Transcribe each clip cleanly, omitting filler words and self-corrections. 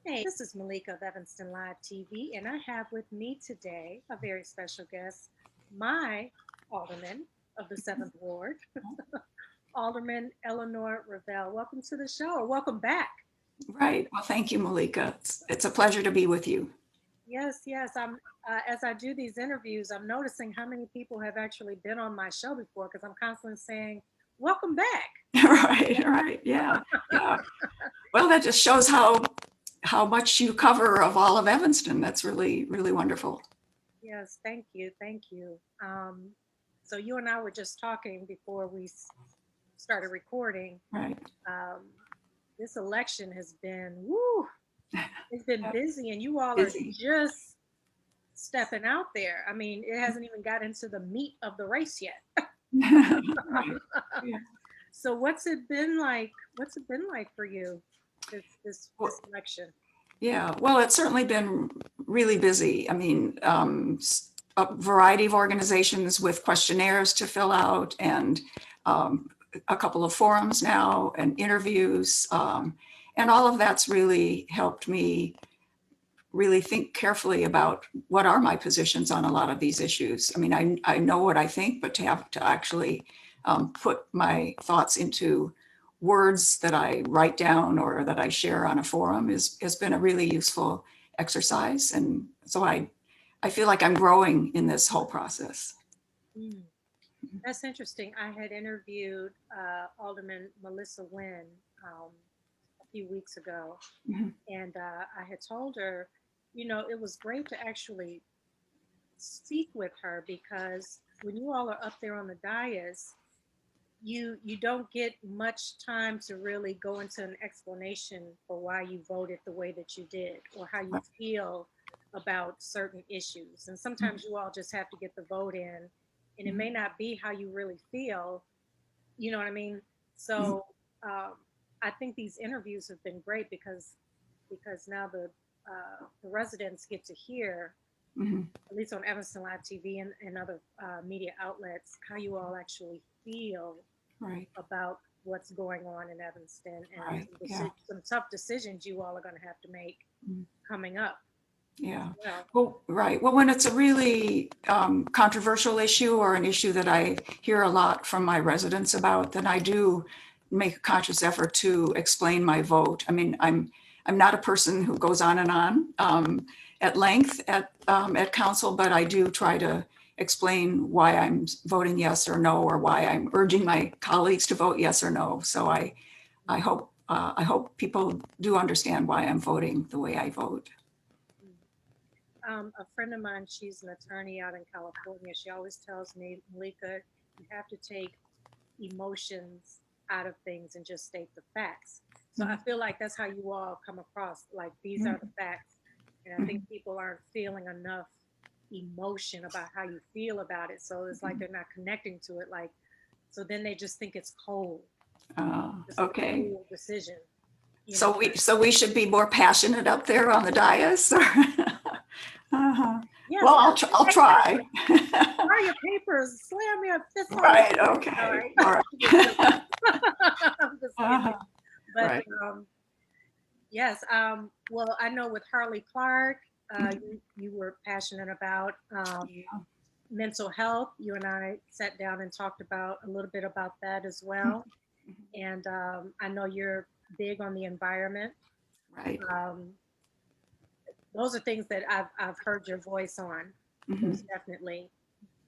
Hey, this is Meleika of Evanston Live TV, and I have with me today a very special guest, my alderman of the 7th Ward, Alderman Eleanor Ravel. Welcome to the show. Welcome back. Right. Well, thank you, Meleika. It's a pleasure to be with you. Yes, yes. I'm as I do these interviews, I'm noticing how many people have actually been on my show before because I'm constantly saying, "Welcome back." Right. Yeah. Yeah. Well, that just shows how much you cover of all of Evanston. That's really wonderful. Yes, thank you, thank you. So you and I were just talking before we started recording. Right. Um, this election has been, woo, it's been busy, and you all are Busy. just stepping out there. I mean, it hasn't even got into the meat of the race yet. Right. Yeah. So what's it been like? What's it been like for you this election? Yeah. Well, it's certainly been really busy. I mean, a variety of organizations with questionnaires to fill out and a couple of forums now and interviews. And all of that's really helped me really think carefully about what are my positions on a lot of these issues. I mean, I know what I think, but to have to actually put my thoughts into words that I write down or that I share on a forum has been a really useful exercise. And so I feel like I'm growing in this whole process. Mm, that's interesting. I had interviewed Alderman Melissa Wynn a few weeks ago, Mhm. and I had told her, it was great to actually speak with her because when you all are up there on the dais, you don't get much time to really go into an explanation for why you voted the way that you did or how you feel about certain issues. And sometimes you all just have to get the vote in, and it may not be how you really feel. You know what I mean? So um, I think these interviews have been great because now the residents get to hear, Mhm. at least on Evanston Live TV and other media outlets, how you all actually feel Right. about what's going on in Evanston and Right. Yeah. some tough decisions you all are going to have to make Mhm. coming up as Yeah. well. Well, right. Well, when it's a really controversial issue or an issue that I hear a lot from my residents about, then I do make a conscious effort to explain my vote. I mean, I'm not a person who goes on and on at length at council, but I do try to explain why I'm voting yes or no, or why I'm urging my colleagues to vote yes or no. So I hope people do understand why I'm voting the way I vote. A friend of mine, she's an attorney out in California. She always tells me, Malika, you have to take emotions out of things and just state the facts. So I feel like that's how you all come across. Like these are the facts, and I think people aren't feeling enough emotion about how you feel about it. So it's like they're not connecting to it. Like so, then they just think it's cold, just a Okay. cold decision. You know. So we should be more passionate up there on the dais. Uh-huh. Yes, Well, yes. I'll try. Fire your papers, slam your fist on the Right. table. All Okay. right. All right. I'm just joking. I'm just Uh-huh. kidding. But Right. yes, well, I know with Harley Clark, you were passionate about Yeah. mental health. You and I sat down and talked about a little bit about that as well. And I know you're big on the environment. Right. Um, those are things that I've heard your voice on, Mhm. most definitely.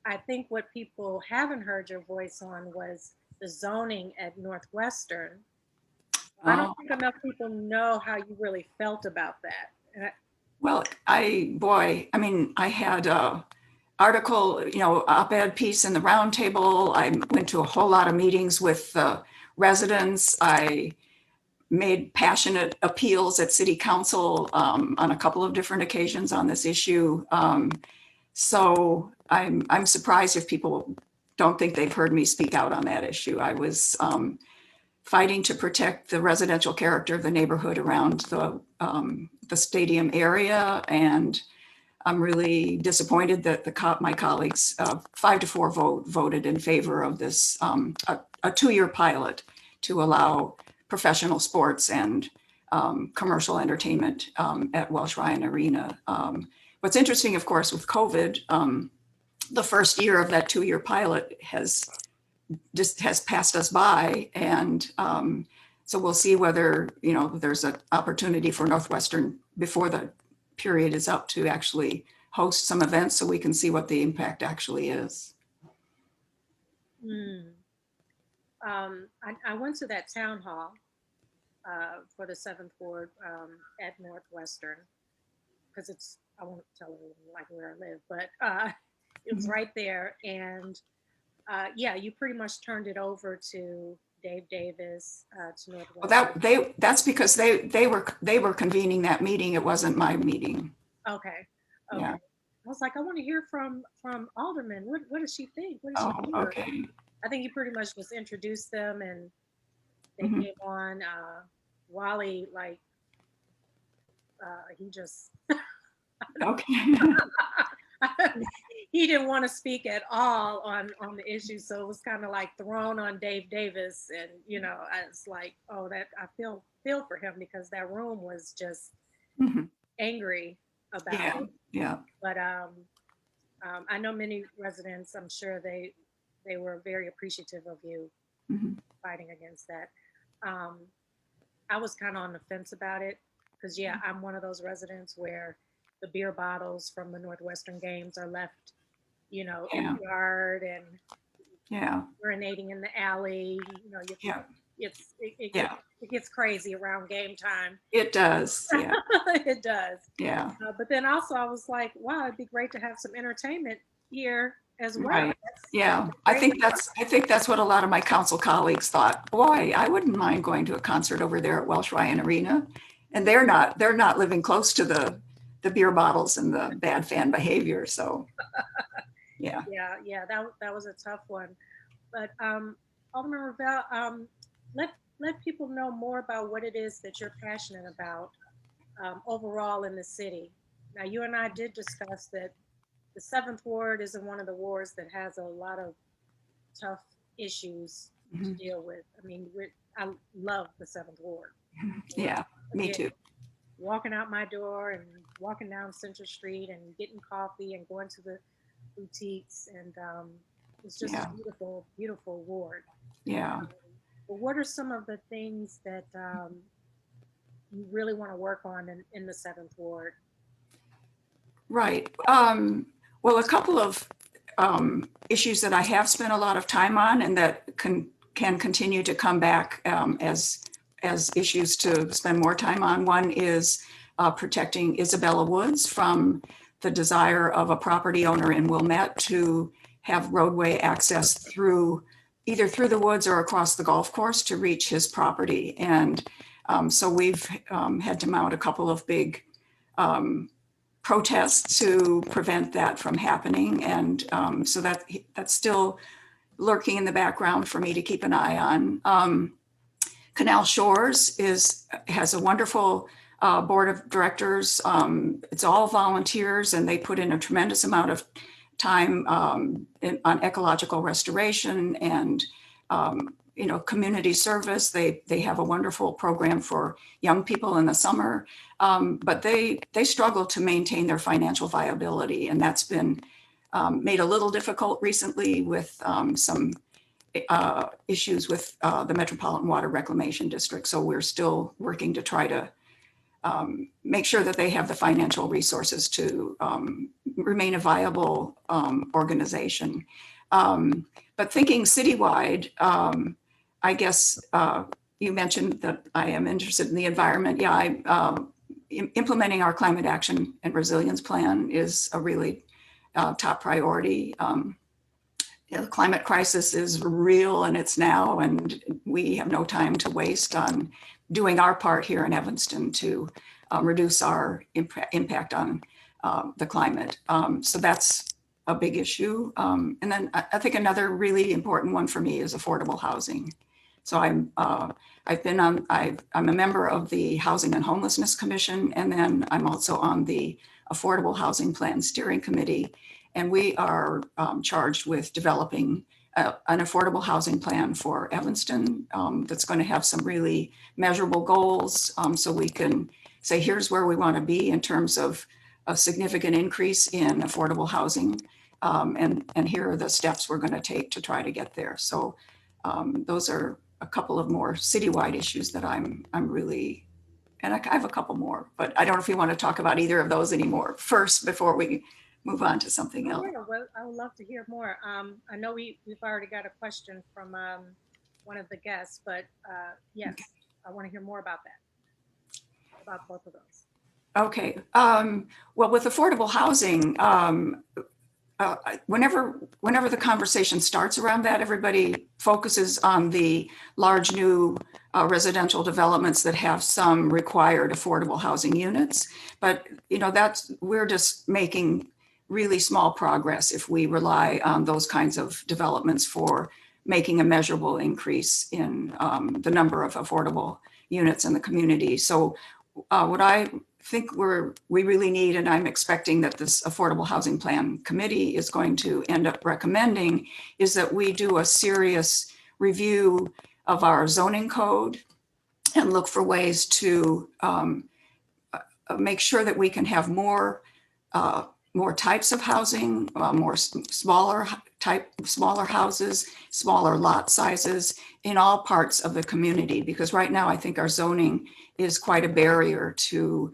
I think what people haven't heard your voice on was the zoning at Northwestern. I don't Oh, think enough people know how you really felt about that. well, I mean, I had a article, op-ed piece in the Roundtable. I went to a whole lot of meetings with residents. I made passionate appeals at city council on a couple of different occasions on this issue. So I'm surprised if people don't think they've heard me speak out on that issue. I was fighting to protect the residential character of the neighborhood around the stadium area, and I'm really disappointed that my colleagues, 5-4 voted in favor of this a 2-year pilot to allow professional sports and commercial entertainment at Welsh Ryan Arena. What's interesting, of course, with COVID, the first year of that 2-year pilot has passed us by, and so we'll see whether there's an opportunity for Northwestern before the period is up to actually host some events, so we can see what the impact actually is. I went to that town hall for the 7th Ward at Northwestern, because I won't tell everyone like where I live, but it was right there. And yeah, you pretty much turned it over to Dave Davis to Northwestern. Well, that's because they were convening that meeting. It wasn't my meeting. Okay. Yeah. I was like, I want to hear from Alderman. What does she think? What does she do? Okay. I think you pretty much just introduced them, and they came on. Wally, like, he just okay. he didn't want to speak at all on the issue, so it was kind of like thrown on Dave Davis, and I was like, oh, that I feel for him, because that room was just angry about it. Yeah. But I know many residents, I'm sure they were very appreciative of you fighting against that. I was kind of on the fence about it, because I'm one of those residents where the beer bottles from the Northwestern games are left, in the yard, and urinating in the alley. It gets crazy around game time. It does. Yeah. It does. Yeah. But then also I was like, wow, it'd be great to have some entertainment here as well. Right. Yeah. I think that's what a lot of my council colleagues thought. Boy, I wouldn't mind going to a concert over there at Welsh Ryan Arena. And they're not living close to the beer bottles and the bad fan behavior. So yeah. Yeah, that was a tough one. But Alderman Ravel, let people know more about what it is that you're passionate about overall in the city. Now, you and I did discuss that the 7th Ward isn't one of the wards that has a lot of tough issues to deal with. I mean, I love the 7th Ward. Yeah, me too. Walking out my door and walking down Central Street and getting coffee and going to the boutiques, and it's just a beautiful, beautiful ward. Yeah. But what are some of the things that you really want to work on in the 7th Ward? Right. Well, a couple of issues that I have spent a lot of time on, and that can continue to come back as issues to spend more time on. One is protecting Isabella Woods from the desire of a property owner in Wilmette to have roadway access either through the woods or across the golf course to reach his property. And so we've had to mount a couple of big protests to prevent that from happening. And so that's still lurking in the background for me to keep an eye on. Canal Shores has a wonderful board of directors. It's all volunteers, and they put in a tremendous amount of time on ecological restoration and community service. They have a wonderful program for young people in the summer, but they struggle to maintain their financial viability, and that's been made a little difficult recently with some issues with the Metropolitan Water Reclamation District. So we're still working to try to make sure that they have the financial resources to remain a viable organization. But thinking citywide, I guess you mentioned that I am interested in the environment. Yeah, implementing our climate action and resilience plan is a really top priority. The climate crisis is real, and it's now, and we have no time to waste on doing our part here in Evanston to reduce our impact on the climate. So that's a big issue. And then I think another really important one for me is affordable housing. So I'm a member of the Housing and Homelessness Commission, and then I'm also on the Affordable Housing Plan Steering Committee. And we are charged with developing an affordable housing plan for Evanston that's going to have some really measurable goals, so we can say, here's where we want to be in terms of a significant increase in affordable housing. And here are the steps we're going to take to try to get there. So those are a couple of more citywide issues that I'm really, and I have a couple more, but I don't know if you want to talk about either of those anymore first before we move on to something else. Yeah, well, I would love to hear more. I know we've already got a question from one of the guests, but yes, I want to hear more about that, about both of those. Okay. Well, with affordable housing, whenever the conversation starts around that, everybody focuses on the large new residential developments that have some required affordable housing units. But we're just making really small progress if we rely on those kinds of developments for making a measurable increase in the number of affordable units in the community. So what I think we really need, and I'm expecting that this Affordable Housing Plan Committee is going to end up recommending, is that we do a serious review of our zoning code and look for ways to make sure that we can have more types of housing, smaller houses, smaller lot sizes in all parts of the community. Because right now, I think our zoning is quite a barrier to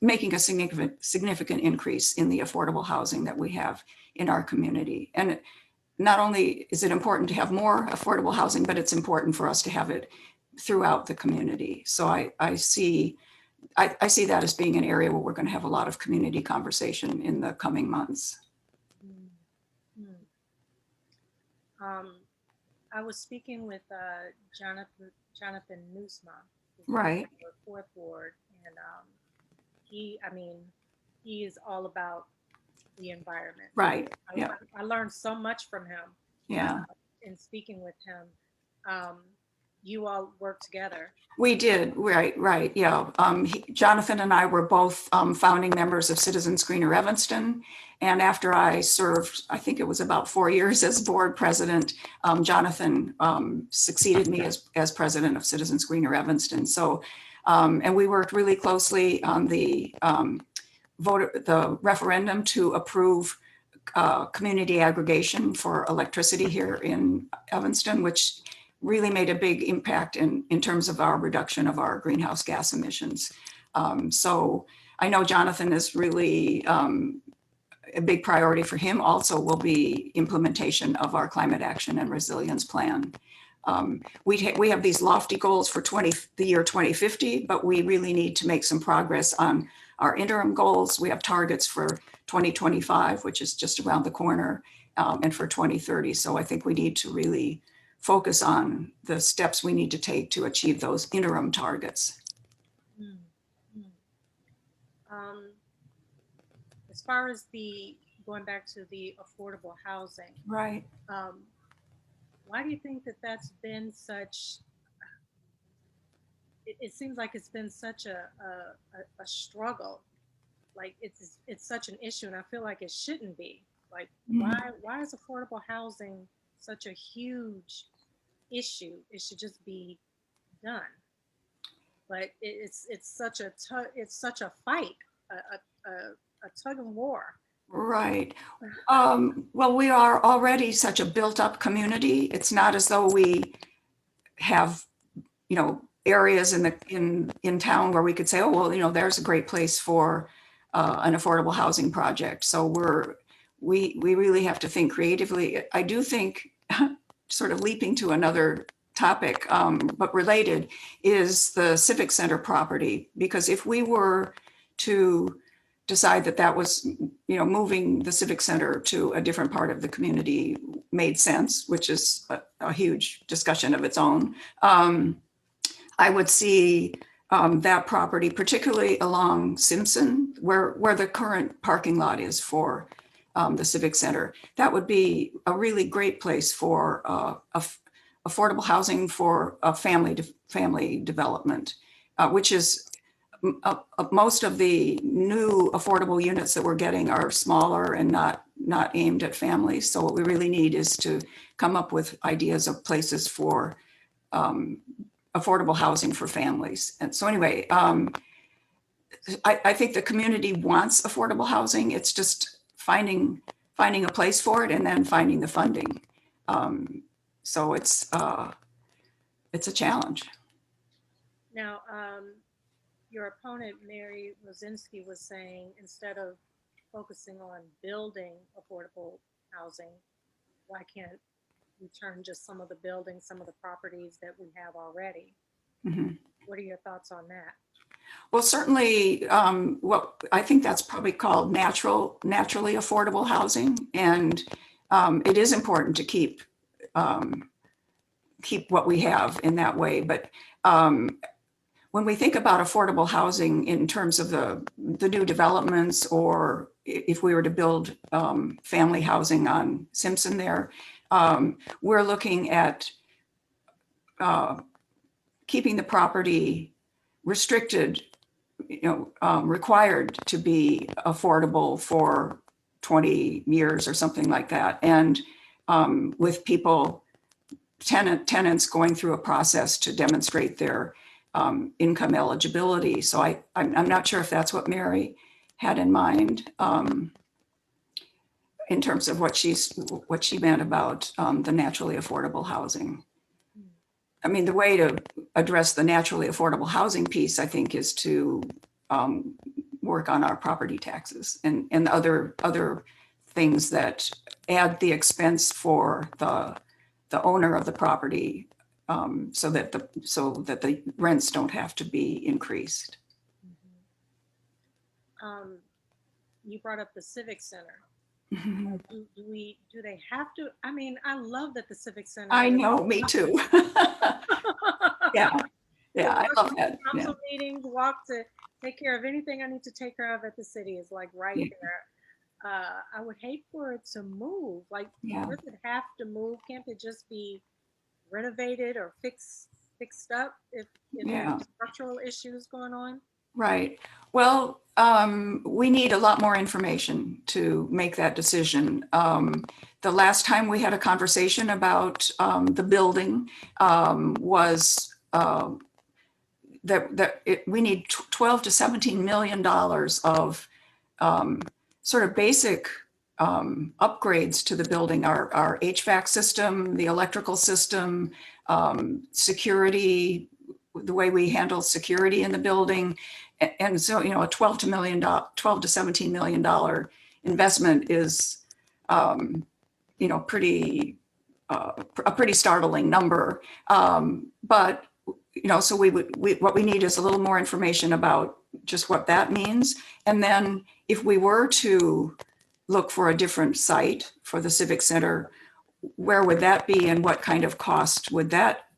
making a significant increase in the affordable housing that we have in our community. And not only is it important to have more affordable housing, but it's important for us to have it throughout the community. So I see that as being an area where we're going to have a lot of community conversation in the coming months. I was speaking with Jonathan Newsma, Right. the fourth ward, and he is all about the environment. Right. Yeah. I learned so much from him. Yeah. In speaking with him. You all work together. We did, right, yeah. Jonathan and I were both founding members of Citizens Greener Evanston. And after I served, I think it was about 4 years as board president, Jonathan succeeded me as president of Citizens Greener Evanston. So, and we worked really closely on the referendum to approve community aggregation for electricity here in Evanston, which really made a big impact in terms of our reduction of our greenhouse gas emissions. So I know Jonathan is really a big priority for him also will be implementation of our climate action and resilience plan. We have these lofty goals for the year 2050, but we really need to make some progress on our interim goals. We have targets for 2025, which is just around the corner, and for 2030. So I think we need to really focus on the steps we need to take to achieve those interim targets. As far as going back to the affordable housing, right? Why do you think that that's been such? It seems like it's been such a struggle. Like it's such an issue, and I feel like it shouldn't be. Like why is affordable housing such a huge issue? It should just be done. But it's such a fight, a tug of war. Right. Well, we are already such a built-up community. It's not as though we have, areas in town where we could say, oh, well, there's a great place for an affordable housing project. So we really have to think creatively. I do think, sort of leaping to another topic, but related, is the Civic Center property. Because if we were to decide that was, moving the Civic Center to a different part of the community made sense, which is a huge discussion of its own, I would see that property, particularly along Simpson, where the current parking lot is for the Civic Center. That would be a really great place for affordable housing for a family development, which is most of the new affordable units that we're getting are smaller and not not aimed at families. So what we really need is to come up with ideas of places for affordable housing for families. And so anyway, I think the community wants affordable housing. It's just finding a place for it and then finding the funding. So it's a challenge. Now, your opponent, Mary Rosinski, was saying instead of focusing on building affordable housing, why can't we turn just some of the buildings, some of the properties that we have already? Mhm. What are your thoughts on that? Well, certainly, what I think that's probably called naturally affordable housing, and it is important to keep what we have in that way. But when we think about affordable housing in terms of the new developments, or if we were to build family housing on Simpson there, we're looking at keeping the property restricted, required to be affordable for 20 years or something like that. And with tenants going through a process to demonstrate their income eligibility. So I'm not sure if that's what Mary had in mind in terms of what she meant about the naturally affordable housing. I mean, the way to address the naturally affordable housing piece, I think, is to work on our property taxes and other things that add the expense for the owner of the property, so that the rents don't have to be increased. You brought up the Civic Center. Mhm. Do they have to? I mean, I love that the Civic Center. I know, me too. Yeah, I love that. Yeah. Council meetings, walk to take care of anything I need to take care of at the city is like right Yeah. there. I would hate for it to move. Like, Yeah. does it have to move? Can't it just be renovated or fixed up if Yeah. there's structural issues going on? Right. Well, we need a lot more information to make that decision. The last time we had a conversation about the building was we need 12 to 17 million dollars of sort of basic upgrades to the building, our HVAC system, the electrical system, security, the way we handle security in the building. And so, a $12 to $17 million investment is, pretty, a pretty startling number. But, so what we need is a little more information about just what that means. And then if we were to look for a different site for the Civic Center, where would that be and what kind of cost would that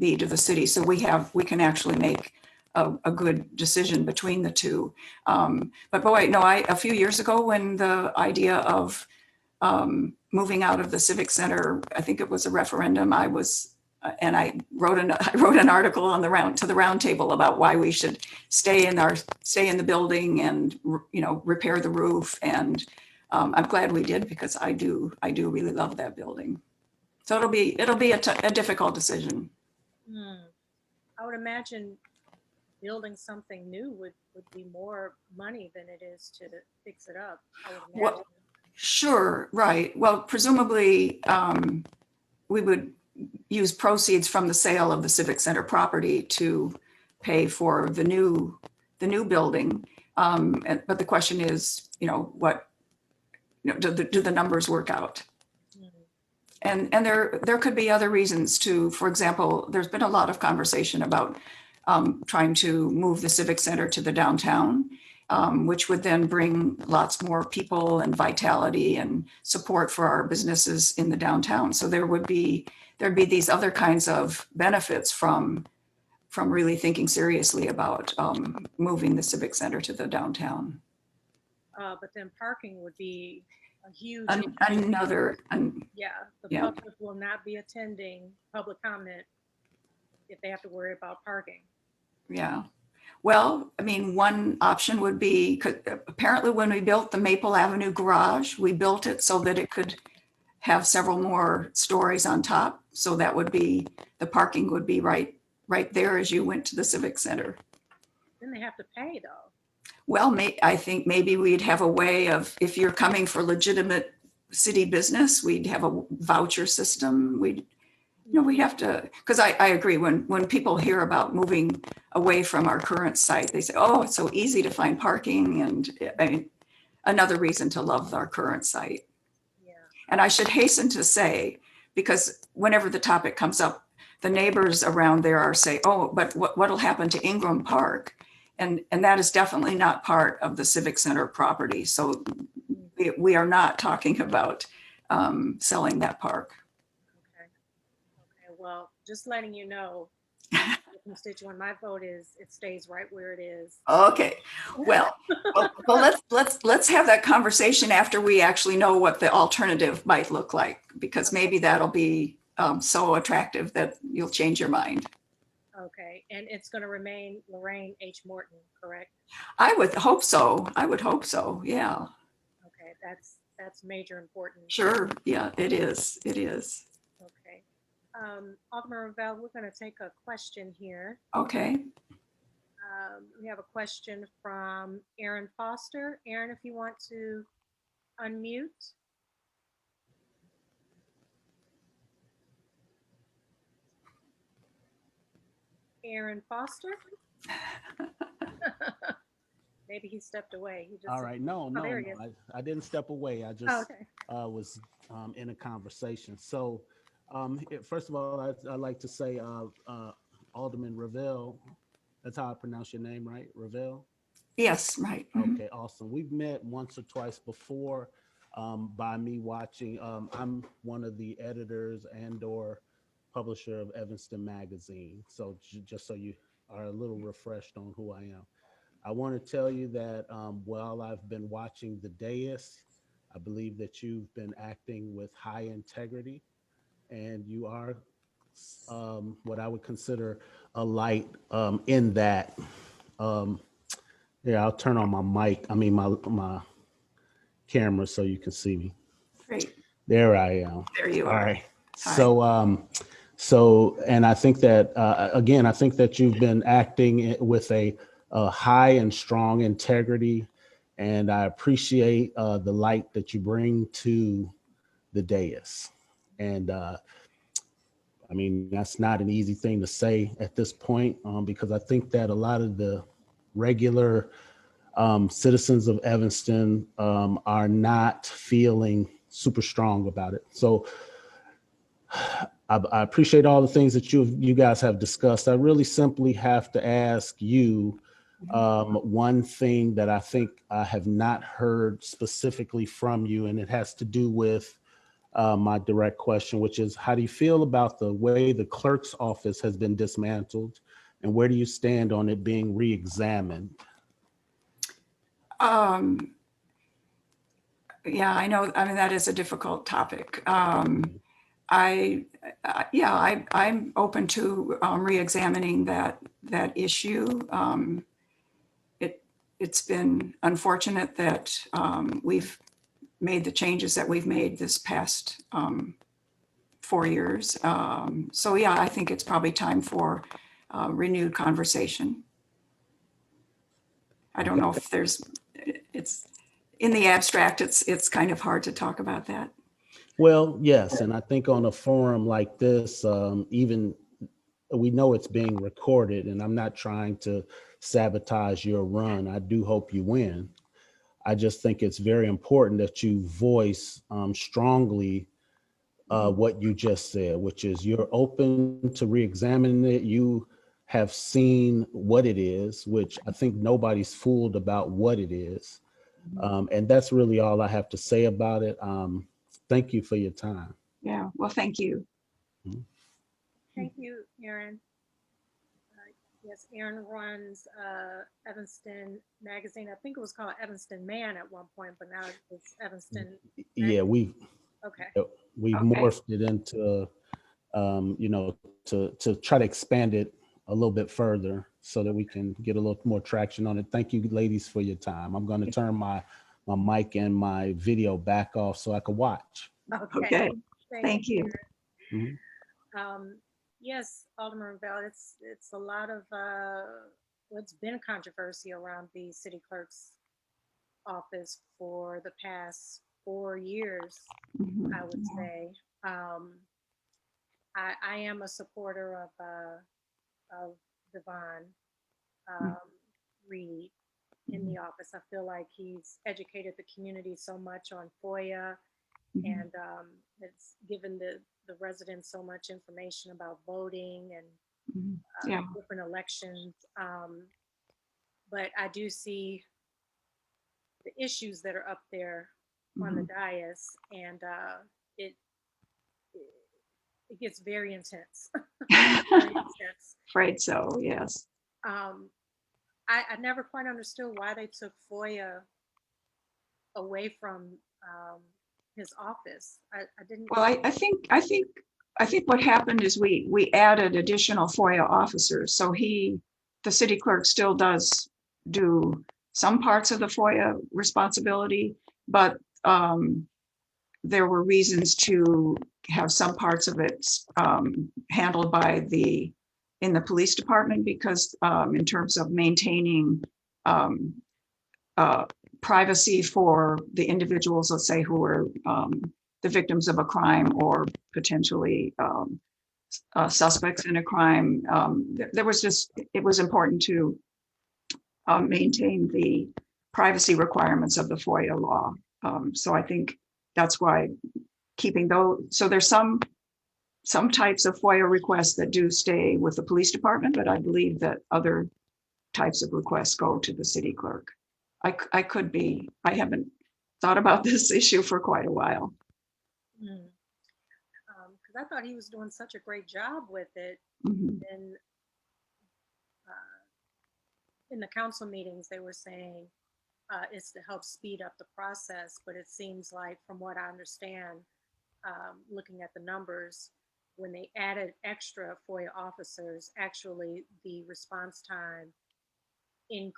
be to the city? So we can actually make a good decision between the two. But boy, no, a few years ago when the idea of moving out of the Civic Center, I think it was a referendum, I wrote an article on the round table about why we should stay in the building and repair the roof. And I'm glad we did, because I do really love that building. So it'll be a difficult decision. I would imagine building something new would be more money than it is to fix it up. I would imagine. Well, sure, right. Well, presumably we would use proceeds from the sale of the Civic Center property to pay for the new building. But the question is, what do the numbers work out? And there could be other reasons too. For example, there's been a lot of conversation about trying to move the Civic Center to the downtown, which would then bring lots more people and vitality and support for our businesses in the downtown. So there'd be these other kinds of benefits from really thinking seriously about moving the Civic Center to the downtown. But then parking would be a huge another. The public will not be attending public comment if they have to worry about parking. Yeah. Well, I mean, one option would be, apparently when we built the Maple Avenue garage, we built it so that it could have several more stories on top. So that would be, the parking would be right there as you went to the Civic Center. Then they have to pay though. Well, I think maybe we'd have a way of, if you're coming for legitimate city business, we'd have a voucher system. We'd have to, because I agree, when people hear about moving away from our current site, they say, oh, it's so easy to find parking. And I mean, another reason to love our current site. Yeah. And I should hasten to say, because whenever the topic comes up, the neighbors around there are saying, oh, but what'll happen to Ingram Park? And that is definitely not part of the Civic Center property. So we are not talking about selling that park. Okay, well, just letting you know, constituent, my vote is it stays right where it is. Okay, well, let's have that conversation after we actually know what the alternative might look like, because maybe that'll be so attractive that you'll change your mind. Okay, and it's going to remain Lorraine H. Morton, correct? I would hope so. I would hope so. Yeah. Okay, that's major importance. Sure. Yeah, it is. It is. Okay. Alderman Ravel, we're going to take a question here. Okay. We have a question from Aaron Foster. Aaron, if you want to unmute. Aaron Foster? Maybe he stepped away. He just All right. No, there he is. I didn't step away. I just was in a conversation. So first of all, I'd like to say Alderman Ravel, that's how I pronounce your name, right? Ravel? Yes, right. Okay, awesome. We've met once or twice before by me watching. I'm one of the editors and or publisher of Evanston Magazine. So just so you are a little refreshed on who I am. I want to tell you that while I've been watching the dais, I believe that you've been acting with high integrity, and you are what I would consider a light in that. Yeah, I'll turn on my mic. I mean, my camera so you can see me. Great. There I am. There you are. All right. Hi. So, and I think that, again, I think that you've been acting with a high and strong integrity, and I appreciate the light that you bring to the dais. And I mean, that's not an easy thing to say at this point, because I think that a lot of the regular citizens of Evanston are not feeling super strong about it. So I appreciate all the things that you guys have discussed. I really simply have to ask you one thing that I think I have not heard specifically from you, and it has to do with my direct question, which is, how do you feel about the way the clerk's office has been dismantled, and where do you stand on it being re-examined? Yeah, I know. I mean, that is a difficult topic. I'm open to re-examining that issue. It's been unfortunate that we've made the changes that we've made this past 4 years. So yeah, I think it's probably time for renewed conversation. I don't know if it's in the abstract, it's kind of hard to talk about that. Well, yes, and I think on a forum like this, even we know it's being recorded, and I'm not trying to sabotage your run. I do hope you win. I just think it's very important that you voice strongly what you just said, which is you're open to re-examining it. You have seen what it is, which I think nobody's fooled about what it is. And that's really all I have to say about it. Thank you for your time. Yeah, well, thank you. Thank you, Aaron. Yes, Aaron runs Evanston Magazine. I think it was called Evanston Man at one point, but now it's Evanston. Yeah, we've Okay. morphed it into, to try to expand it a little bit further so that we can get a little more traction on it. Thank you, ladies, for your time. I'm going to turn my mic and my video back off so I can watch. Okay, thank you. Mhm. Yes, Alderman Bell, it's a lot of what's been controversy around the city clerk's office for the past 4 years, Mhm. I would say. Um, I am a supporter of Devon Reed in the office. I feel like he's educated the community so much on FOIA, Mhm. and it's given the residents so much information about voting and Mhm. Yeah. different elections. But I do see the issues that are up there on the Mhm. dais, and it it gets very intense. Very intense. Afraid so, yes. Um, I never quite understood why they took FOIA away from his office. I didn't. Well, I think what happened is we added additional FOIA officers. So the city clerk still does do some parts of the FOIA responsibility, but there were reasons to have some parts of it handled by in the police department because in terms of maintaining um, uh, privacy for the individuals, let's say, who were the victims of a crime or potentially suspects in a crime. There was just, it was important to maintain the privacy requirements of the FOIA law. So I think that's why keeping those, so there's some types of FOIA requests that do stay with the police department, but I believe that other types of requests go to the city clerk. I haven't thought about this issue for quite a while. Because I thought he was doing such a great job with it. Mhm. And in the council meetings, they were saying it's to help speed up the process. But it seems like, from what I understand, looking at the numbers, when they added extra FOIA officers, actually the response time in,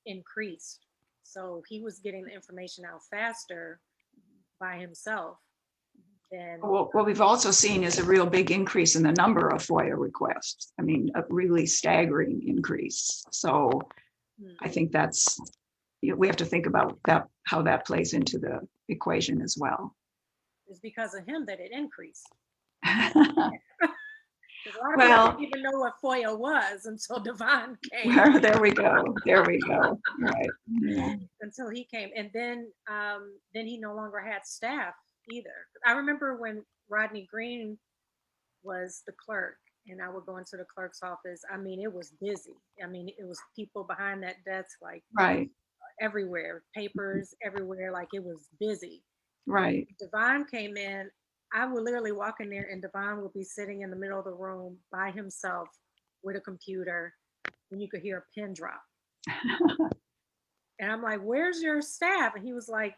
increased. So he was getting the information out faster by himself than. What we've also seen is a real big increase in the number of FOIA requests. I mean, a really staggering increase. So I think we have to think about that, how that plays into the equation as well. It's because of him that it increased. Because a lot of Well, people didn't even know what FOIA was until Devon came. there we go. There we go. Right. Yeah. Until he came, and then he no longer had staff either. I remember when Rodney Green was the clerk, and I would go into the clerk's office. I mean, it was busy. I mean, it was people behind that desk, like Right. everywhere, papers everywhere, like it was busy. Right. Devon came in. I would literally walk in there, and Devon would be sitting in the middle of the room by himself with a computer, and you could hear a pin drop. And I'm like, "Where's your staff?" And he was like,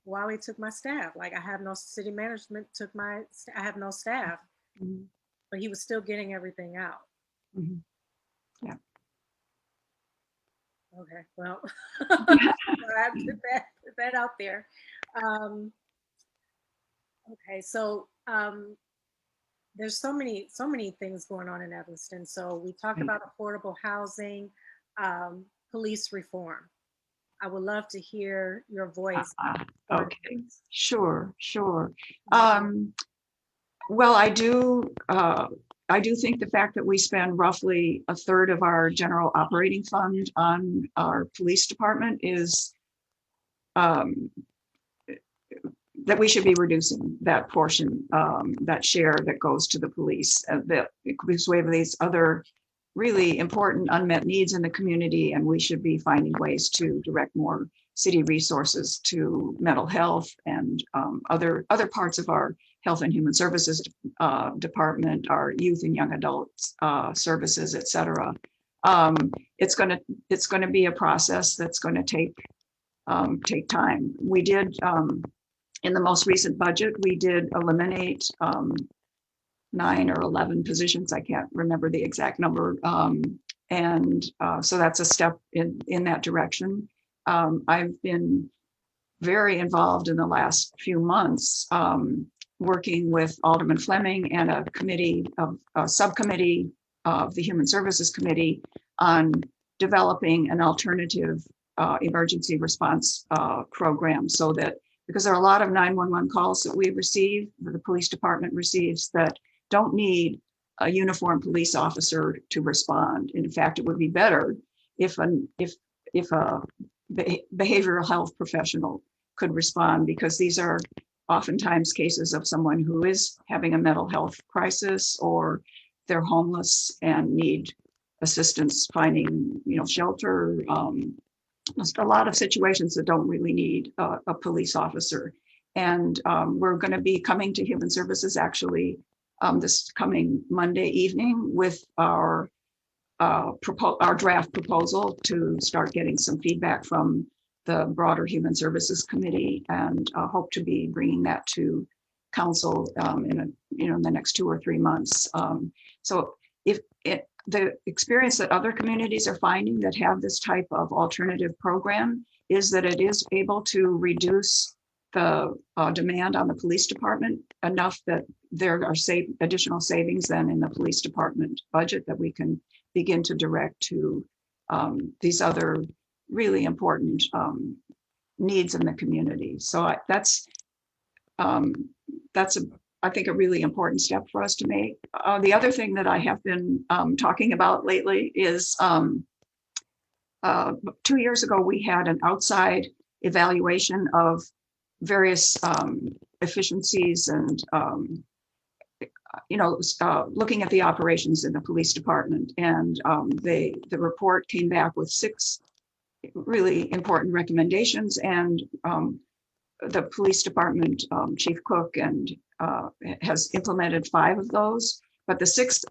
Wally took my staff. Like, I have no city management took I have no staff." Mhm. But he was still getting everything out. Mhm. Yeah. Okay, well, I put that out there. Okay, so there's so many things going on in Evanston. So we talked about affordable housing, police reform. I would love to hear your voice. Okay. Sure. Well, I do think the fact that we spend roughly a third of our general operating fund on our police department is that we should be reducing that portion, that share that goes to the police, because we have these other really important unmet needs in the community, and we should be finding ways to direct more city resources to mental health and other parts of our health and human services department, our youth and young adults services, et cetera. It's going to be a process that's going to take time. We did in the most recent budget, we did eliminate 9 or 11 positions. I can't remember the exact number. So that's a step in that direction. I've been very involved in the last few months, working with Alderman Fleming and a subcommittee of the Human Services Committee on developing an alternative emergency response program, so that, because there are a lot of 911 calls that we receive, that the police department receives, that don't need a uniformed police officer to respond. In fact, it would be better if a behavioral health professional could respond, because these are oftentimes cases of someone who is having a mental health crisis, or they're homeless and need assistance finding, shelter. A lot of situations that don't really need a police officer. And we're going to be coming to Human Services actually this coming Monday evening with our draft proposal to start getting some feedback from the broader Human Services Committee, and hope to be bringing that to council in the next 2 or 3 months. So if the experience that other communities are finding that have this type of alternative program is that it is able to reduce the demand on the police department enough that there are additional savings then in the police department budget that we can begin to direct to these other really important needs in the community. So that's I think a really important step for us to make. The other thing that I have been talking about lately is 2 years ago, we had an outside evaluation of various efficiencies and looking at the operations in the police department. And the report came back with 6 really important recommendations, and the police department chief cook and has implemented 5 of those, but the 6th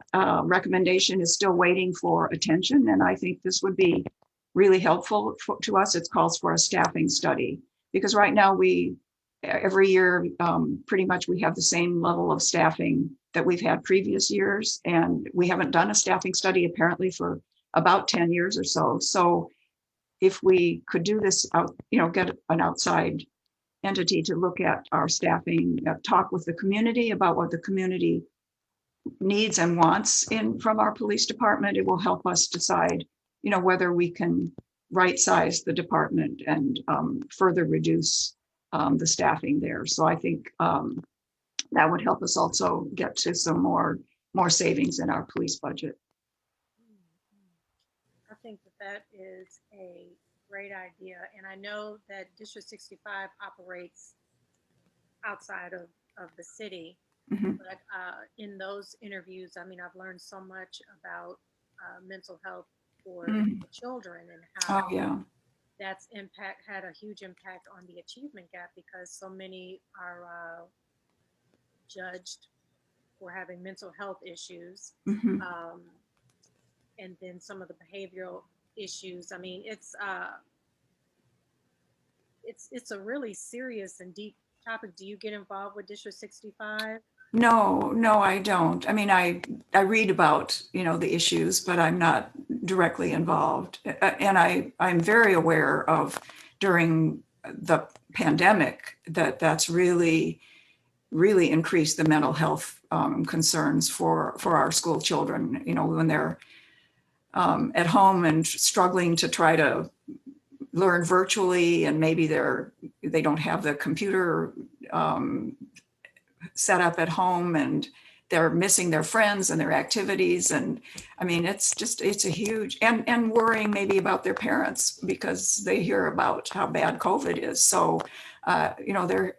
recommendation is still waiting for attention. And I think this would be really helpful to us. It calls for a staffing study, because right now every year pretty much we have the same level of staffing that we've had previous years, and we haven't done a staffing study apparently for about 10 years or so. So if we could do this get an outside entity to look at our staffing, talk with the community about what the community needs and wants from our police department, it will help us decide, whether we can right size the department and further reduce the staffing there. So I think that would help us also get to some more savings in our police budget. I think that is a great idea. And I know that District 65 operates outside of the city. Mm-hmm. But in those interviews, I've learned so much about mental health for the children, and how that's had a huge impact on the achievement gap, because so many are judged for having mental health issues. Mm-hmm. And then some of the behavioral issues. It's a really serious and deep topic. Do you get involved with District 65? No, I don't. I read about, the issues, but I'm not directly involved. And I'm very aware of, during the pandemic, that's really, really increased the mental health concerns for our school children, when they're at home and struggling to try to learn virtually, and maybe they don't have the computer set up at home, and they're missing their friends and their activities. And it's a huge, and worrying maybe about their parents, because they hear about how bad COVID is. So, they're,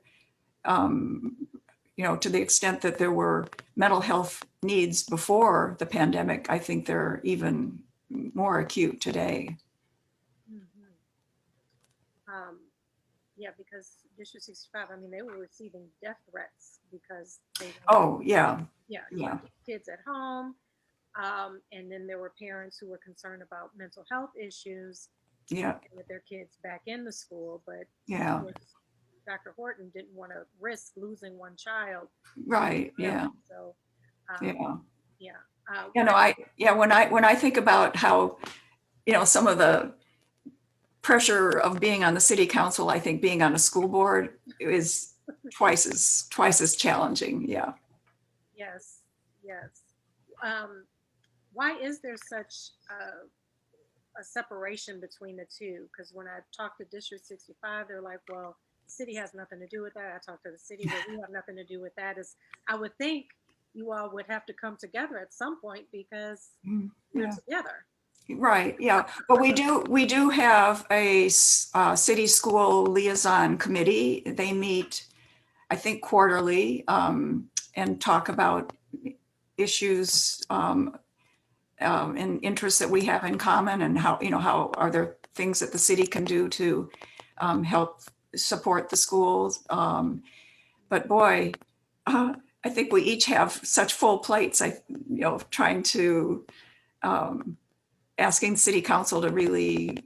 to the extent that there were mental health needs before the pandemic, I think they're even more acute today. Yeah, because District 65, they were receiving death threats because they kids at home. And then there were parents who were concerned about mental health issues with their kids back in the school. But Dr. Horton didn't want to risk losing one child. Right. Yeah. So Yeah. Yeah. You know, when I think about how, some of the pressure of being on the city council, I think being on a school board is twice as challenging. Yeah. Yes, yes. Um, why is there such a separation between the two? Because when I talk to District 65, they're like, well, the city has nothing to do with that. I talk to the city, well, we have nothing to do with that. Is I would think you all would have to come together at some point because Mm, you're yeah. together. Right. Yeah. But we do have a city school liaison committee. They meet, I think, quarterly, and talk about issues, and interests that we have in common, and how are there things that the city can do to help support the schools. But boy, I think we each have such full plates. Trying to asking city council to really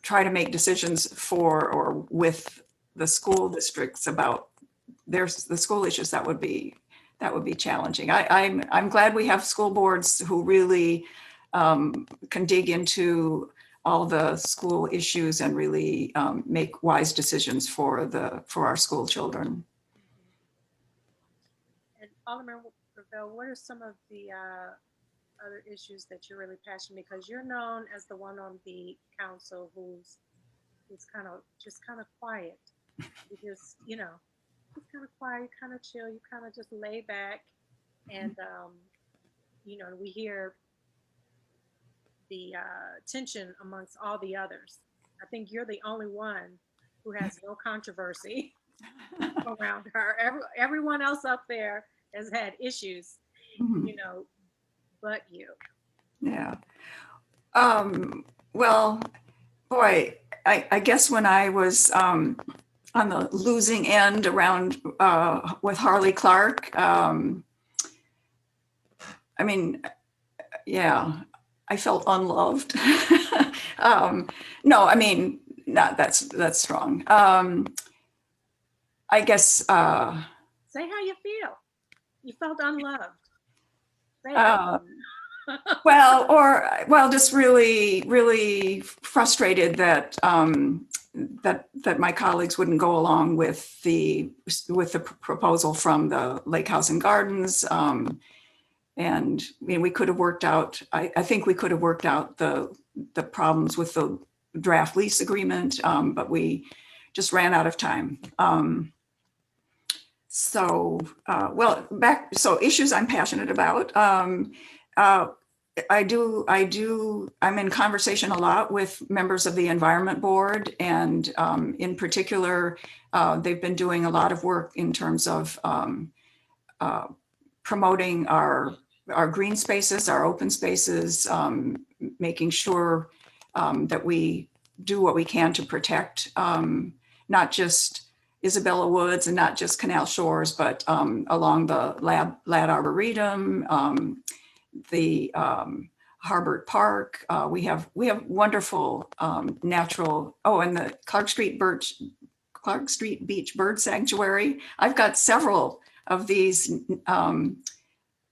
try to make decisions for or with the school districts about the school issues, that would be challenging. I'm glad we have school boards who really can dig into all the school issues and really make wise decisions for our school children. And Alderman Ravel, what are some of the other issues that you're really passionate, because you're known as the one on the council who's kind of quiet. You just, just kind of quiet, kind of chill, you kind of just lay back, and we hear the tension amongst all the others. I think you're the only one who has no controversy around her. Everyone else up there has had issues, Mhm. but you. Yeah. Well, boy, I guess when I was on the losing end around with Harley Clark, I mean, yeah, I felt unloved. No, I mean, not that's strong. I guess. Say how you feel. You felt unloved. Say it. Uh, just really, really frustrated that that my colleagues wouldn't go along with the proposal from the Lake House and Gardens. And I mean, we could have worked out. I think we could have worked out the problems with the draft lease agreement, but we just ran out of time. So issues I'm passionate about. I'm in conversation a lot with members of the Environment Board, and in particular, they've been doing a lot of work in terms of promoting our green spaces, our open spaces, making sure that we do what we can to protect not just Isabella Woods and not just Canal Shores, but along the Lad Arboretum, the Harbert Park. We have wonderful natural. Oh, and the Clark Street Beach Bird Sanctuary. I've got several of these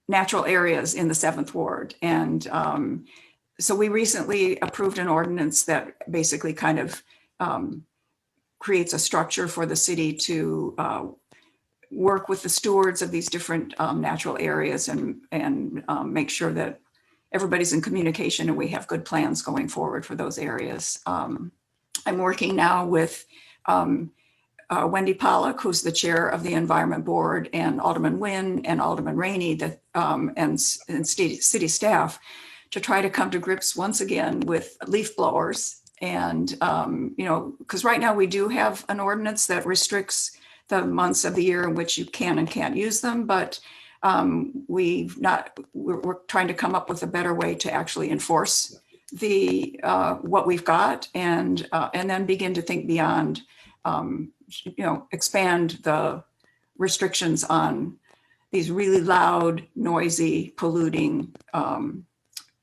natural areas in the 7th Ward, and so we recently approved an ordinance that basically kind of creates a structure for the city to work with the stewards of these different natural areas and make sure that everybody's in communication and we have good plans going forward for those areas. I'm working now with Wendy Pollock, who's the chair of the Environment Board, and Alderman Nguyen and Alderman Rainey, and city staff, to try to come to grips once again with leaf blowers. And, because right now we do have an ordinance that restricts the months of the year in which you can and can't use them, but we're trying to come up with a better way to actually enforce what we've got, and then begin to think beyond, expand the restrictions on these really loud, noisy, polluting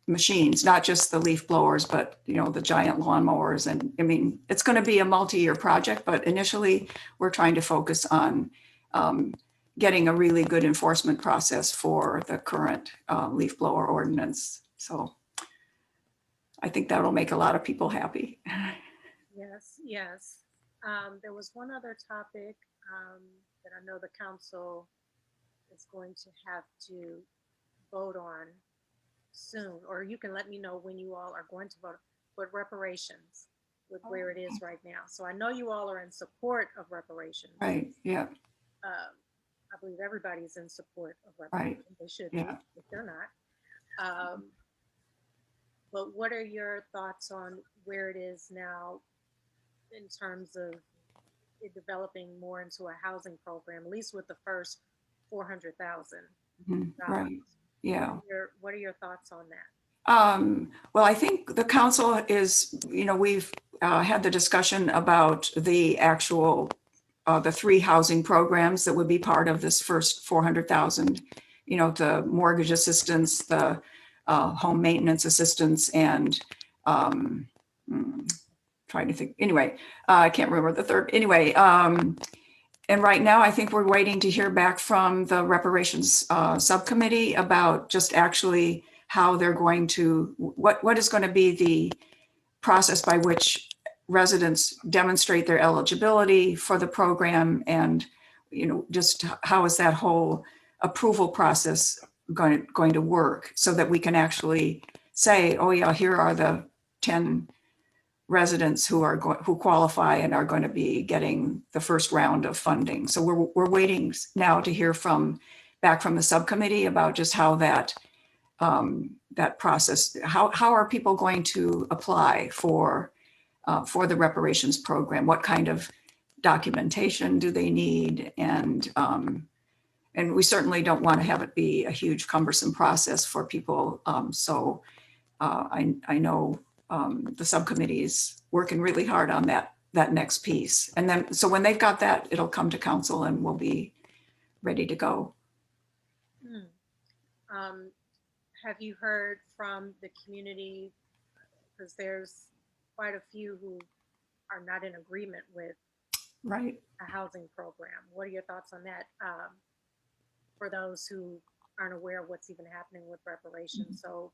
machines, not just the leaf blowers, but the giant lawnmowers. And I mean, it's going to be a multi-year project, but initially we're trying to focus on getting a really good enforcement process for the current leaf blower ordinance. So I think that'll make a lot of people happy. Yes, yes. There was one other topic that I know the council is going to have to vote on soon, or you can let me know when you all are going to vote, but reparations with where it is right now. So I know you all are in support of reparations. Right, yeah, I believe everybody's in support of right, reparations. They should yeah. be if they're not. But what are your thoughts on where it is now in terms of it developing more into a housing program, at least with the first 400,000? Right, yeah. What are your thoughts on that? Well, I think the council is, we've had the discussion about the actual, the 3 housing programs that would be part of this first 400,000, the mortgage assistance, the home maintenance assistance, and trying to think, anyway, I can't remember the third, anyway. And right now, I think we're waiting to hear back from the reparations subcommittee about just actually how they're going to, what is going to be the process by which residents demonstrate their eligibility for the program, and just how is that whole approval process going to work, so that we can actually say, oh yeah, here are the 10 residents who qualify and are going to be getting the first round of funding. So we're waiting now to hear back from the subcommittee about just how that process, how are people going to apply for the reparations program? What kind of documentation do they need? And we certainly don't want to have it be a huge cumbersome process for people. So I know the subcommittee is working really hard on that next piece. And then, so when they've got that, it'll come to council and we'll be ready to go. Have you heard from the community? Because there's quite a few who are not in agreement with Right. a housing program. What are your thoughts on that? For those who aren't aware of what's even happening with reparations. So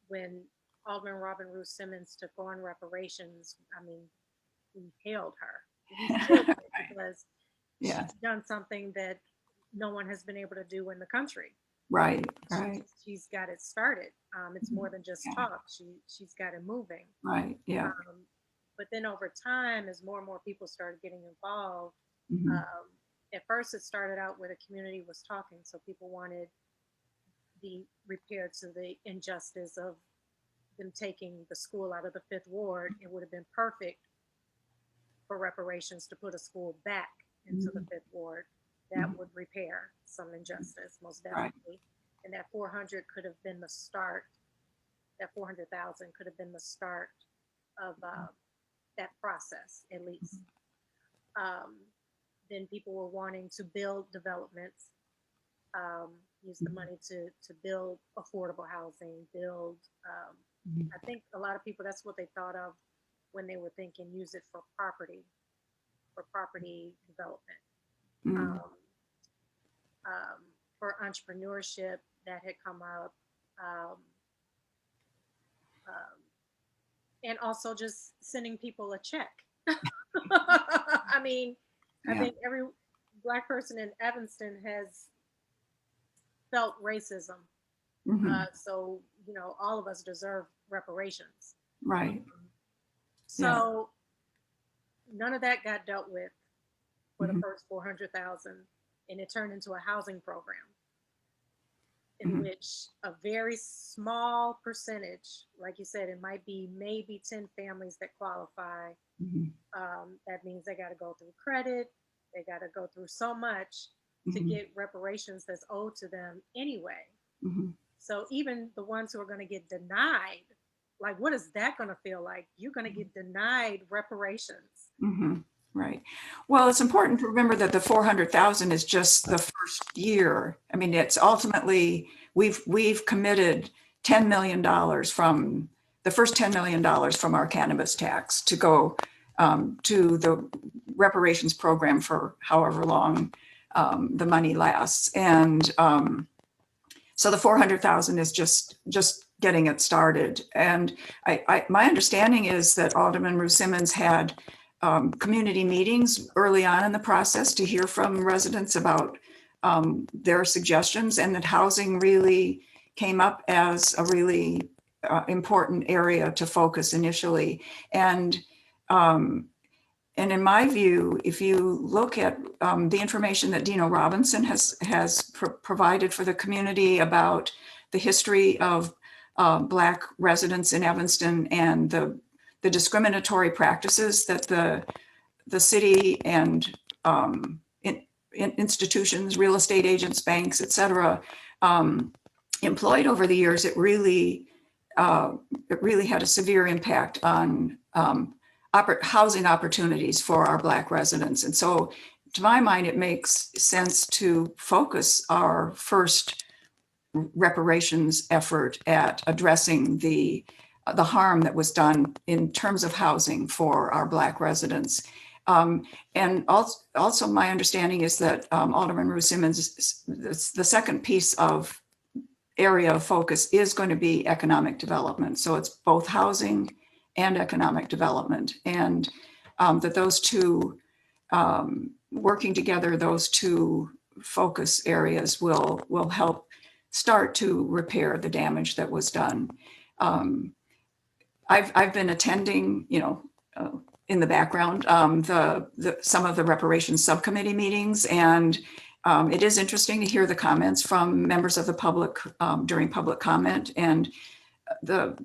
when Alderman Robin Ruth Simmons took on reparations, I mean, we hailed her because Yeah. she's done something that no one has been able to do in the country. Right. She's got it started. It's more than just talk. She's got it moving. Right. Yeah. But then over time, as more and more people started getting involved, at first it started out where the community was talking. So people wanted the repair to the injustice of them taking the school out of the 5th Ward. It would have been perfect for reparations to put a school back into the 5th Ward. That would repair some injustice, most definitely. Right. And that 400 could have been the start. That 400,000 could have been the start of that process, at least. Then people were wanting to build developments, use the money to build affordable housing, build. I think a lot of people, that's what they thought of when they were thinking use it for property development. For entrepreneurship, that had come up. And also just sending people a check. I mean, I think every Black person in Evanston has felt racism. So, all of us deserve reparations. Right. So none of that got dealt with for the first 400,000, and it turned into a housing program in which a very small percentage, like you said, it might be maybe 10 families that qualify. That means they got to go through credit. They got to go through so much to get reparations that's owed to them anyway. So even the ones who are going to get denied, like, what is that going to feel like? You're going to get denied reparations. Right. Well, it's important to remember that the 400,000 is just the first year. I mean, it's ultimately, we've committed $10 million from the first $10 million from our cannabis tax to go to the reparations program for however long the money lasts. And so the 400,000 is just getting it started. And my understanding is that Alderman Ruth Simmons had community meetings early on in the process to hear from residents about their suggestions, and that housing really came up as a really important area to focus initially. And in my view, if you look at the information that Dino Robinson has provided for the community about the history of Black residents in Evanston and the discriminatory practices that the city and institutions, real estate agents, banks, et cetera, employed over the years, it really had a severe impact on housing opportunities for our Black residents. And so to my mind, it makes sense to focus our first reparations effort at addressing the harm that was done in terms of housing for our Black residents. And also my understanding is that Alderman Ruth Simmons, the second piece of area of focus is going to be economic development. So it's both housing and economic development, and that those two, working together, those two focus areas will help start to repair the damage that was done. I've been attending, in the background, some of the reparations subcommittee meetings, and it is interesting to hear the comments from members of the public during public comment. And the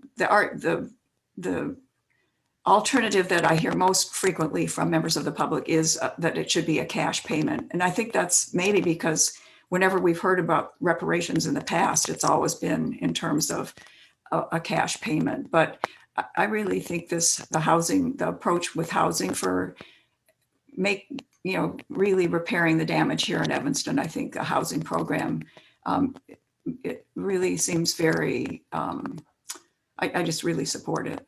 alternative that I hear most frequently from members of the public is that it should be a cash payment. And I think that's maybe because whenever we've heard about reparations in the past, it's always been in terms of a cash payment. But I really think the approach with housing for really repairing the damage here in Evanston, I think a housing program, it really seems very, I just really support it.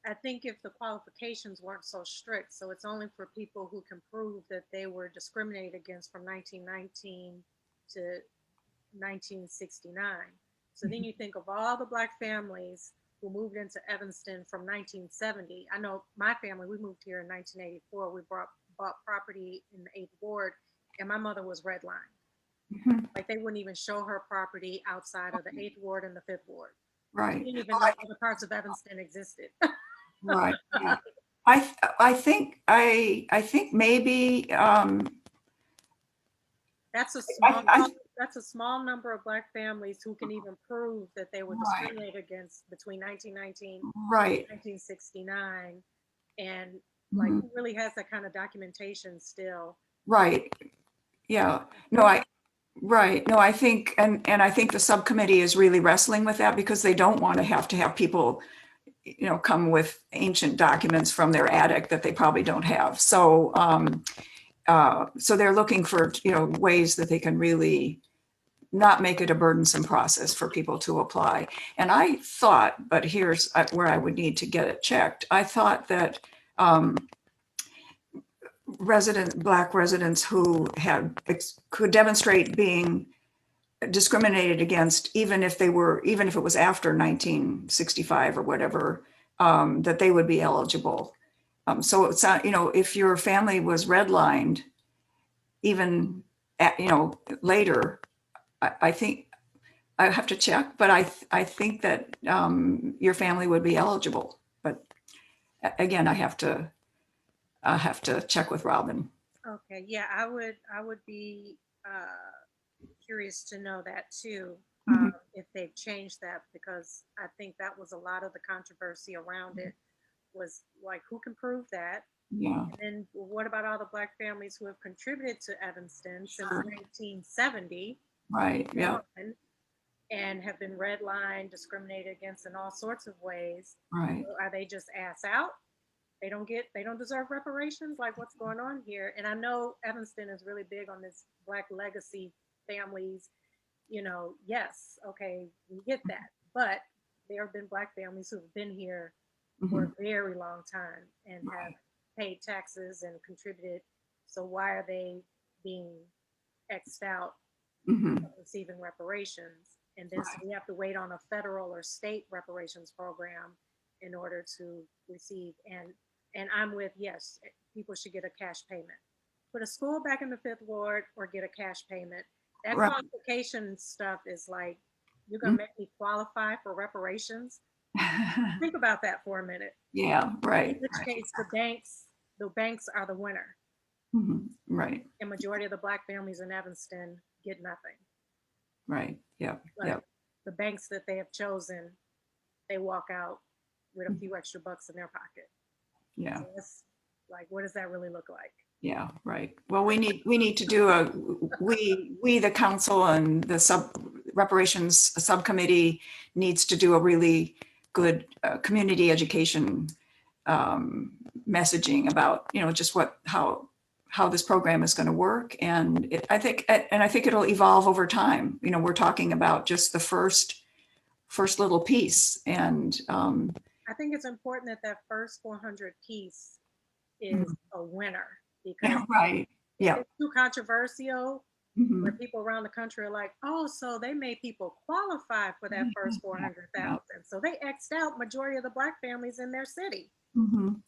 I think if the qualifications weren't so strict, so it's only for people who can prove that they were discriminated against from 1919 to 1969. So then you think of all the Black families who moved into Evanston from 1970. I know my family, we moved here in 1984. We bought property in the 8th Ward, and my mother was redlined. Mhm. Like they wouldn't even show her property outside of the 8th Ward and the 5th Ward. Right. She didn't even know other parts of Evanston existed. Right. Yeah. I think maybe That's a small number of Black families who can even prove that they were discriminated against between 1919 right. and 1969, and like who really has that kind of documentation still? Right. Yeah. No, right. No, I think, and I think the subcommittee is really wrestling with that because they don't want to have people, come with ancient documents from their attic that they probably don't have. So, so they're looking for, ways that they can really not make it a burdensome process for people to apply. And I thought, but here's where I would need to get it checked. I thought that Black residents who could demonstrate being discriminated against, even if it was after 1965 or whatever, that they would be eligible. So it's not, if your family was redlined, even later, I think I have to check, but I think that your family would be eligible. But again, I have to check with Robin. Okay, yeah, I would be curious to know that too, if they've changed that, because I think that was a lot of the controversy around it, was like, who can prove that? Yeah. And then what about all the Black families who have contributed to Evanston since 1970? Right. Yeah. And have been redlined, discriminated against in all sorts of ways. Right. So are they just ass out? They don't deserve reparations? Like, what's going on here? And I know Evanston is really big on this Black legacy families. Yes, okay, we get that. But there have been Black families who have been here for a very long time and have paid taxes and contributed. So why are they being X'd out Hmm. of receiving reparations? And then so Right. we have to wait on a federal or state reparations program in order to receive. And I'm with, yes, people should get a cash payment. Put a school back in the Fifth Ward or get a cash payment. That Right. qualification stuff is like, you're gonna make me qualify for reparations. Think about that for a minute. Yeah, In right, which right. case, the banks are the winner, Mhm. Right, and majority of the Black families in Evanston get nothing. right. Yep, But yep. the banks that they have chosen, they walk out with a few extra bucks in their pocket. Yeah, So it's like, what does that really look like? yeah, right. Well, we need to do we, the council and the reparations subcommittee needs to do a really good community education messaging about, just how this program is going to work. And I think it'll evolve over time. We're talking about just the first little piece. And I think it's important that that first 400 piece is a winner, because right. if Yeah. it's too controversial, where Mhm. people around the country are like, oh, so they made people qualify for that first Yeah. 400,000. So they X'd out majority of the Black families in their city.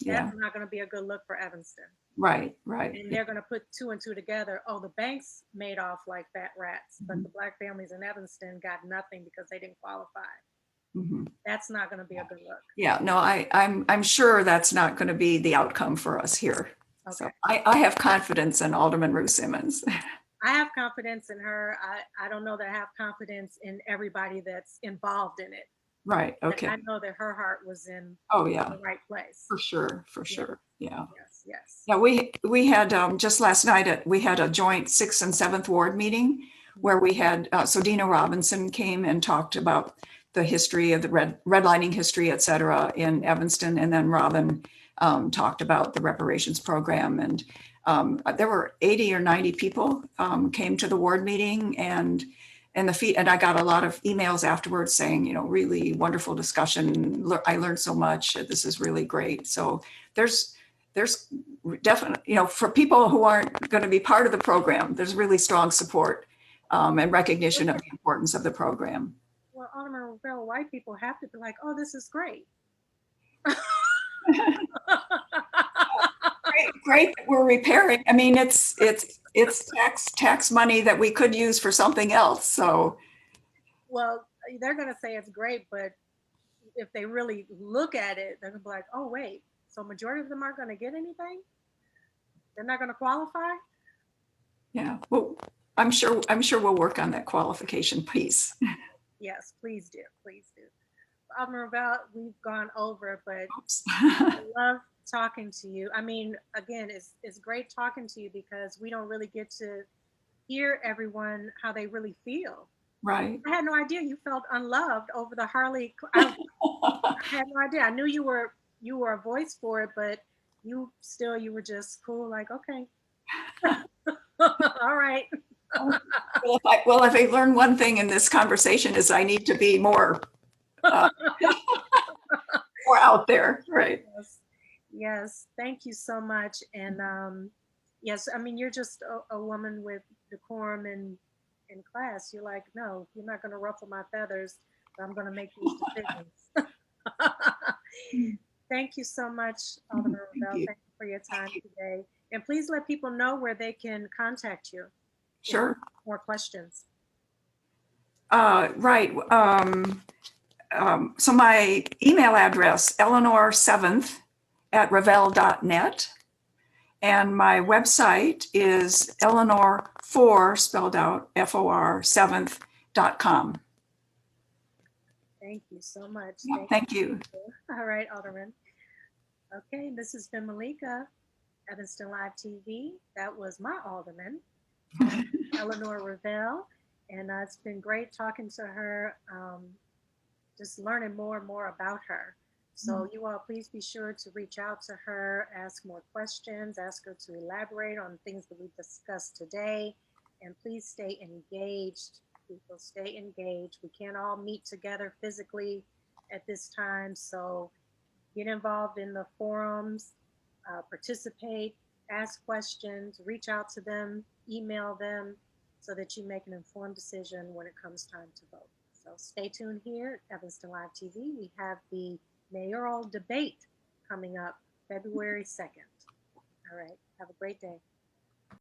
Yeah. That's not going to be a good look for Evanston. Right. Right. And Yeah. they're going to put two and two together. Oh, the banks made off like fat rats, but Mhm. the Black families in Evanston got nothing because they didn't qualify. Mhm. That's not going to be a good look. Yeah. No, I'm sure that's not going to be the outcome for us here. So Okay. I have confidence in Alderman Ruth Simmons. I have confidence in her. I don't know that I have confidence in everybody that's involved in it. Right. But Okay. I know that her heart was in Oh yeah, the right place. for sure. For Yeah, sure. Yeah. yes, yes. Yeah, we had just last night we had a joint 6th and 7th ward meeting where we had so Dina Robinson came and talked about the history of the redlining history, et cetera, in Evanston, and then Robin talked about the reparations program, and there were 80 or 90 people came to the ward meeting, and and I got a lot of emails afterwards saying, really wonderful discussion. I learned so much. This is really great. So there's definitely, for people who aren't going to be part of the program, there's really strong support and recognition of the importance of the program. Well, Alderman Revelle, white people have to be like, oh, this is great. Great that we're repairing. I mean, it's tax money that we could use for something else. So Well, they're going to say it's great, but if they really look at it, they're going to be like, oh, wait, so majority of them aren't going to get anything? They're not going to qualify? yeah, well, I'm sure we'll work on that qualification piece. Yes, please do. Please do. Alderman Revelle, we've gone over, but Oops. I love talking to you. I mean, again, it's great talking to you because we don't really get to hear everyone how they really feel. Right. I had no idea you felt unloved over the Harley. I had no idea. I knew you were a voice for it, but you were just cool. Like, okay, all right. Well, if I learn one thing in this conversation is I need to be more uh, more out there. Right. Yes, yes. Thank you so much. And yes, I mean, you're just a woman with decorum and in class. You're like, no, you're not going to ruffle my feathers, but I'm going to make these decisions. Thank you so much, Alderman Thank Revelle. you. Thank you for your time Thank you. today. And please let people know where they can contact you. Sure. More questions. Right. So my email address, eleanor7th@revell.net. And my website is Eleanor4, spelled out, FOR, 7th.com. Thank you so much. Yeah, thank you. All right, Alderman. Okay, this has been Meleika, Evanston Live TV. That was my alderman, Eleanor Revelle. And it's been great talking to her, just learning more and more about her. So you all please be sure to reach out to her, ask more questions, ask her to elaborate on things that we discussed today. And please stay engaged. People, stay engaged. We can't all meet together physically at this time. So get involved in the forums. participate, ask questions, reach out to them, email them, so that you make an informed decision when it comes time to vote. So stay tuned here at Evanston Live TV. We have the mayoral debate coming up February 2nd. All right. Have a great day.